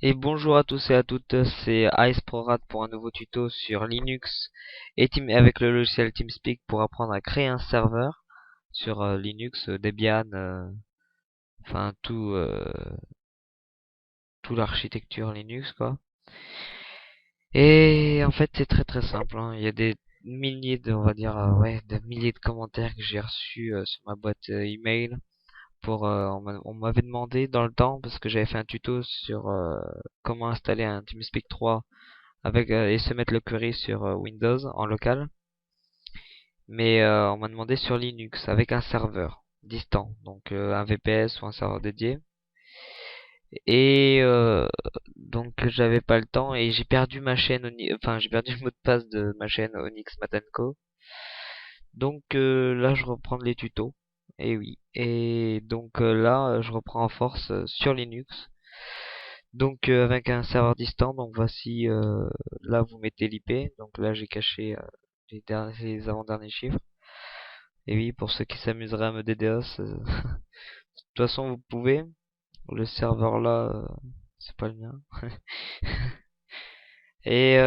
Et bonjour à tous et à toutes, c'est IceProRat pour un nouveau tuto sur Linux et avec le logiciel TeamSpeak pour apprendre à créer un serveur sur Linux, Debian, enfin tout l'architecture Linux quoi. Et en fait c'est très simple, hein. Il y a des milliers de, on va dire, ouais, des milliers de commentaires que j'ai reçus sur ma boîte email on m'avait demandé dans le temps parce que j'avais fait un tuto sur comment installer un TeamSpeak 3 et se mettre le query sur Windows en local, mais on m'a demandé sur Linux avec un serveur distant, donc un VPS ou un serveur dédié. Et donc j'avais pas le temps et j'ai perdu ma chaîne, enfin j'ai perdu le mot de passe de ma chaîne Onyx Matenko. Donc là je reprends les tutos. Et oui. Et donc là je reprends en force sur Linux. Donc avec un serveur distant, donc voici là vous mettez l'IP, donc là j'ai caché les avant-derniers chiffres. Et oui, pour ceux qui s'amuseraient à me DDoS, de toute façon vous pouvez. Le serveur là, c'est pas le mien. Et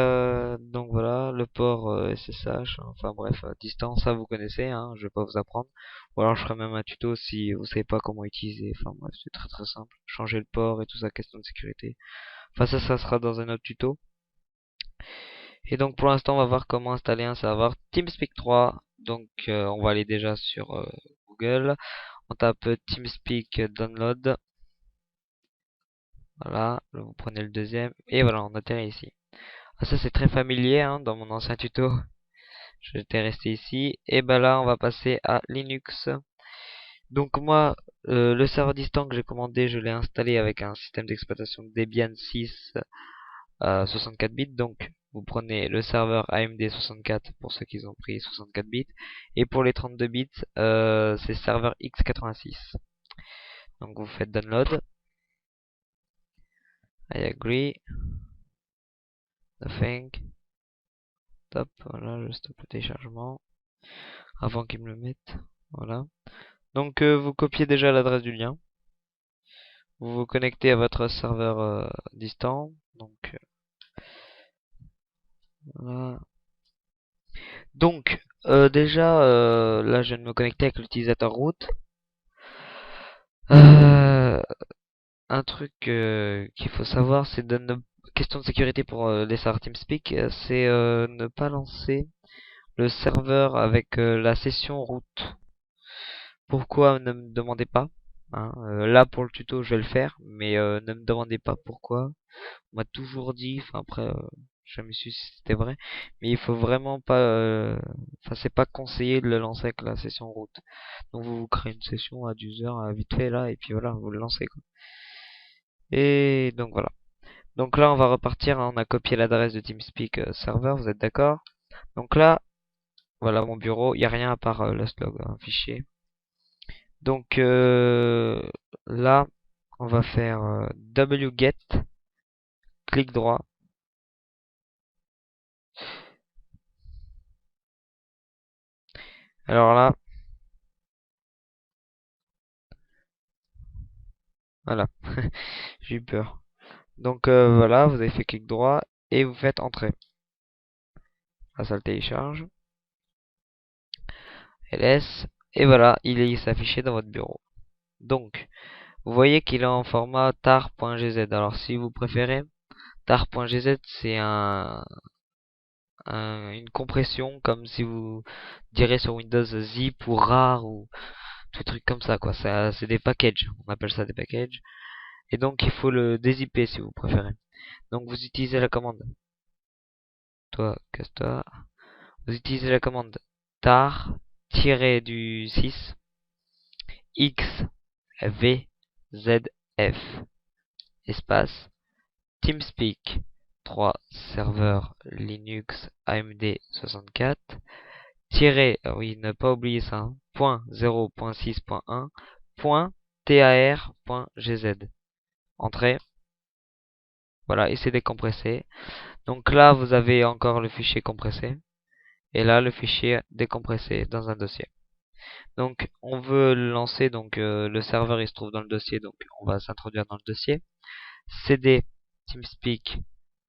donc voilà, le port SSH, enfin bref, distance, ça vous connaissez, hein, je vais pas vous apprendre. Ou alors je ferai même un tuto si vous savez pas comment utiliser. Enfin bref, c'est très simple. Changer le port et tout ça, question de sécurité. Enfin ça sera dans un autre tuto. Et donc pour l'instant, on va voir comment installer un serveur TeamSpeak 3. Donc on va aller déjà sur Google. On tape TeamSpeak Download. Voilà, là, vous prenez le deuxième. Et voilà, on atterrit ici. Ah, ça c'est très familier, hein, dans mon ancien tuto. J'étais resté ici. Et ben là, on va passer à Linux. Donc moi, le serveur distant que j'ai commandé, je l'ai installé avec un système d'exploitation Debian 6 à 64 bits. Donc vous prenez le serveur AMD 64 pour ceux qui ont pris 64 bits. Et pour les 32 bits, c'est serveur x86. Donc vous faites download. I agree. Nothing. Top. Voilà, je stoppe le téléchargement avant qu'il me le mette. Voilà. Donc vous copiez déjà l'adresse du lien. Vous vous connectez à votre serveur distant. Donc voilà. Donc déjà là je viens de me connecter avec l'utilisateur root. Euh, un truc qu'il faut savoir, c'est de ne question de sécurité pour les serveurs TeamSpeak, c'est ne pas lancer le serveur avec la session root. Pourquoi, ne me demandez pas, hein. Là pour le tuto je vais le faire, mais ne me demandez pas pourquoi. On m'a toujours dit, enfin après je me suis si c'était vrai, mais il faut vraiment pas, enfin c'est pas conseillé de le lancer avec la session root. Donc vous créez une session à 10 heures vite fait là et puis voilà vous le lancez quoi. Et donc voilà. Donc là on va repartir, hein, on a copié l'adresse de TeamSpeak serveur, vous êtes d'accord? Donc là voilà mon bureau, il n'y a rien à part losslog, un fichier. Donc là on va faire wget, clic droit. Alors là, voilà, j'ai eu peur. Donc voilà, vous avez fait clic droit et vous faites entrer. Là, ça le télécharge. ls. Et voilà, il s'affiché dans votre bureau. Donc, vous voyez qu'il est en format tar.gz. Alors, si vous préférez, tar.gz, c'est une compression comme si vous direz sur Windows zip ou rar ou tout truc comme ça, quoi. Ça, c'est des packages. On appelle ça des packages. Et donc, il faut le dézipper si vous préférez. Donc, vous utilisez la commande. Toi, casse-toi. Vous utilisez la commande tar du 6 x v z f espace TeamSpeak 3 serveur Linux AMD 64 oui ne pas oublier ça, hein, point 0.6.1 point tar.gz. Entrée. Voilà, et c'est décompressé. Donc là vous avez encore le fichier compressé et là le fichier décompressé dans un dossier. Donc on veut le lancer, donc le serveur il se trouve dans le dossier, donc on va s'introduire dans le dossier. cd TeamSpeak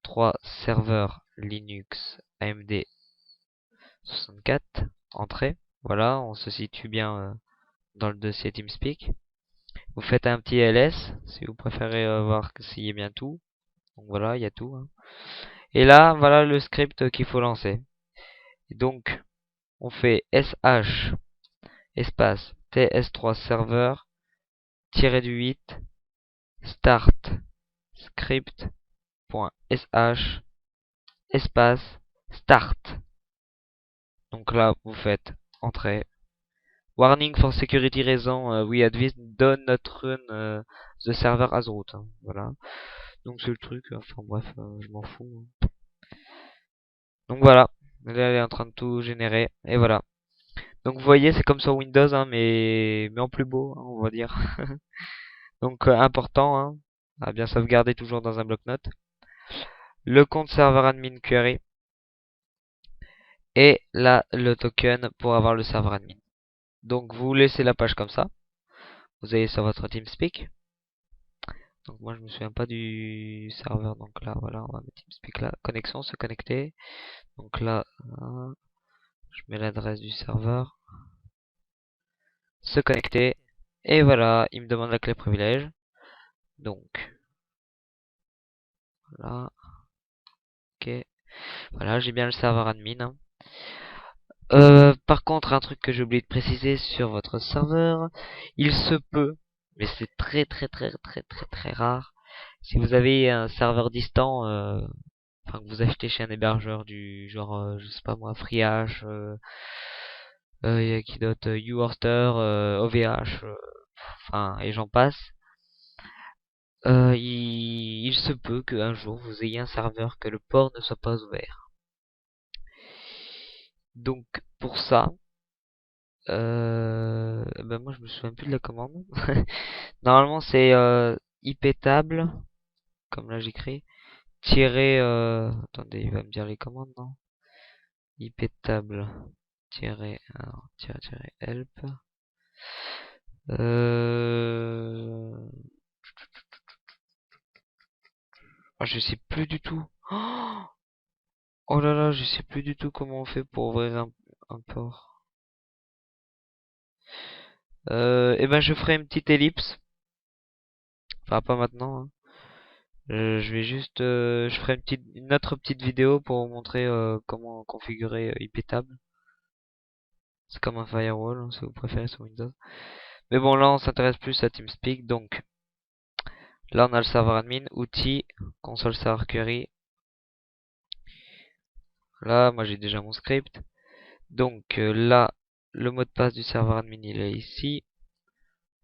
3 serveur Linux AMD 64. Entrée. Voilà, on se situe bien dans le dossier TeamSpeak. Vous faites un petit ls si vous préférez voir s'il y a bien tout. Donc voilà, il y a tout. Hein. Et là, voilà le script qu'il faut lancer. Et donc, on fait sh espace ts3 serveur -8 start script.sh espace start. Donc là, vous faites entrée. Warning for security reason, we advise don't not run the server as root. Hein, voilà. Donc c'est le truc, enfin bref, je m'en fous. Hein. Donc voilà, là elle est en train de tout générer, et voilà. Donc vous voyez, c'est comme sur Windows, hein, mais en plus beau, hein, on va dire. Donc important, hein, à bien sauvegarder toujours dans un bloc-notes. Le compte serveur admin query. Et là, le token pour avoir le serveur admin. Donc vous laissez la page comme ça. Vous allez sur votre TeamSpeak. Donc moi je me souviens pas du serveur. Donc là, voilà, on va mettre TeamSpeak là. Connexion, se connecter. Donc là, je mets l'adresse du serveur. Se connecter. Et voilà, il me demande la clé privilège. Donc, voilà. Ok. Voilà, j'ai bien le serveur admin. Hein. Par contre, un truc que j'ai oublié de préciser sur votre serveur, il se peut, mais c'est très rare, si vous avez un serveur distant, enfin que vous achetez chez un hébergeur du genre, je sais pas moi, FreeHash, y a qui d'autre, YouHoster, OVH, enfin et j'en passe. Il se peut qu'un jour vous ayez un serveur que le port ne soit pas ouvert. Donc pour ça, ben moi je me souviens plus de la commande. Normalement c'est IP table, comme là j'écris, tirer, attendez, il va me dire les commandes, non? IP table, tirer, alors, tirer help. Euh... Ah, je sais plus du tout. Oh là là, je sais plus du tout comment on fait pour ouvrir un port. Et ben je ferai une petite ellipse. Enfin pas maintenant. Hein. Je vais juste, je ferai une autre petite vidéo pour vous montrer comment configurer IPTable. C'est comme un firewall, hein, si vous préférez sur Windows. Mais bon, là on s'intéresse plus à TeamSpeak, donc là on a le serveur admin, outils, console server query. Là, moi j'ai déjà mon script. Donc là, le mot de passe du serveur admin il est ici.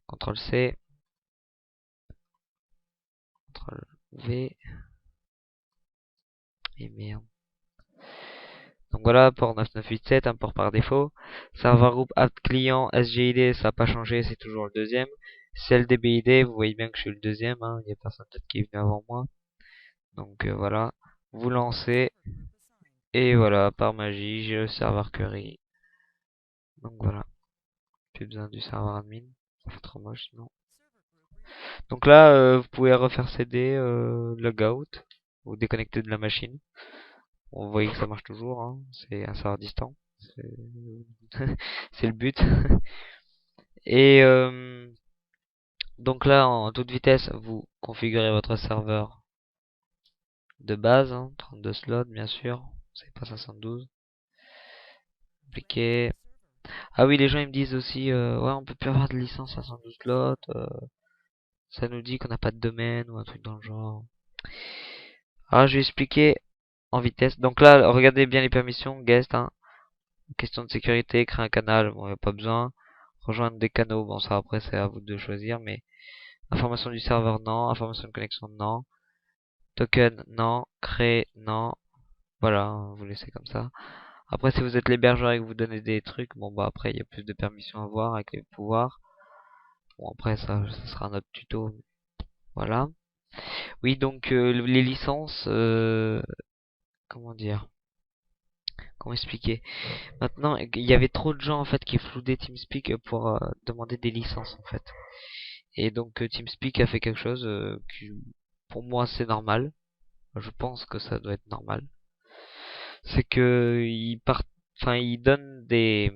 CTRL C, CTRL V, et merde. Donc voilà, port 9987, un port par défaut. Serveur groupe apt client SGID, ça n'a pas changé, c'est toujours le deuxième. CLDBID, vous voyez bien que je suis le deuxième, hein, il n'y a personne d'autre qui est venu avant moi. Donc voilà, vous lancez, et voilà, par magie, j'ai le serveur query. Donc voilà, plus besoin du serveur admin, ça fait trop moche sinon. Donc là, vous pouvez refaire CD, logout, ou déconnecter de la machine. Vous voyez que ça marche toujours, hein, c'est un serveur distant. C'est le but. Et donc là, en toute vitesse, vous configurez votre serveur de base, hein, 32 slots bien sûr, c'est pas 512. Appliquer. Ah oui, les gens ils me disent aussi, ouais, on peut plus avoir de licence 512 slots, ça nous dit qu'on n'a pas de domaine ou un truc dans le genre. Alors je vais expliquer en vitesse. Donc là, regardez bien les permissions, guest, hein. Question de sécurité, créer un canal, bon, y a pas besoin. Rejoindre des canaux, bon, ça après c'est à vous de choisir, mais information du serveur, non. Information de connexion, non. Token, non. Créer, non. Voilà, hein, vous laissez comme ça. Après, si vous êtes l'hébergeur et que vous donnez des trucs, bon, bah après, il y a plus de permissions à voir avec les pouvoirs. Bon, après, ça sera un autre tuto. Voilà. Oui, donc, les licences, comment dire? Comment expliquer? Maintenant, il y avait trop de gens en fait qui floudaient TeamSpeak pour demander des licences en fait. Et donc TeamSpeak a fait quelque chose qui, pour moi, c'est normal. je pense que ça doit être normal. C'est que ils donnent des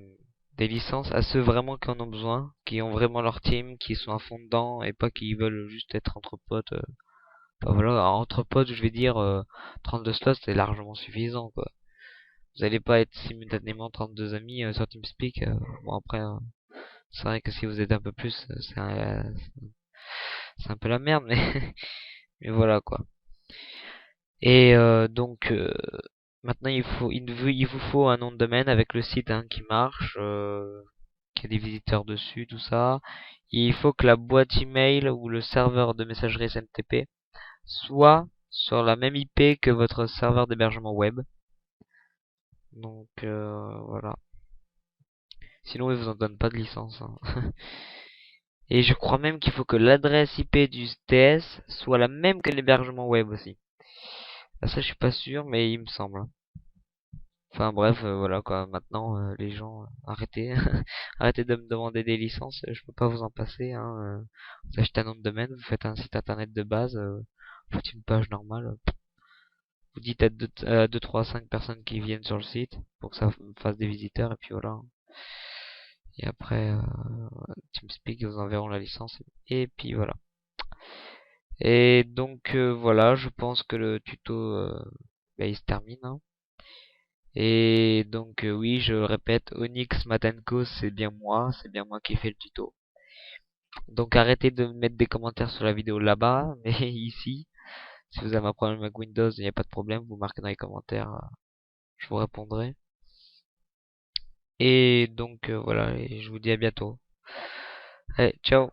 licences à ceux vraiment qui en ont besoin, qui ont vraiment leur team, qui sont à fond dedans et pas qui veulent juste être entre potes. Enfin, voilà, alors, entre potes, je vais dire 32 slots, c'est largement suffisant quoi. Vous allez pas être simultanément 32 amis sur TeamSpeak. Bon après, c'est vrai que si vous êtes un peu plus, c'est un peu la merde, mais mais voilà quoi. Et donc maintenant il vous faut un nom de domaine avec le site hein, qui marche, qui a des visiteurs dessus, tout ça. Et il faut que la boîte email ou le serveur de messagerie SMTP soit sur la même IP que votre serveur d'hébergement web. Donc voilà. Sinon ils vous en donnent pas de licence. Hein. Et je crois même qu'il faut que l'adresse IP du TS soit la même que l'hébergement web aussi. Ah, ça je suis pas sûr, mais il me semble. Hein. Enfin bref, voilà quoi. Maintenant, les gens, arrêtez, arrêtez de me demander des licences. Je peux pas vous en passer. Hein, vous achetez un nom de domaine, vous faites un site internet de base, vous faites une page normale. Vous dites à 2, 3, 5 personnes qui viennent sur le site pour que ça fasse des visiteurs et puis voilà. Et après, TeamSpeak, ils vous enverront la licence et puis voilà. Et donc voilà, je pense que le tuto, bah, il se termine. Hein. Et donc oui, je le répète, Onyx Matenko, c'est bien moi qui fais le tuto. Donc arrêtez de mettre des commentaires sur la vidéo là-bas, mais ici, si vous avez un problème avec Windows, il n'y a pas de problème, vous marquez dans les commentaires, je vous répondrai. Et donc voilà, et je vous dis à bientôt. Allez, ciao!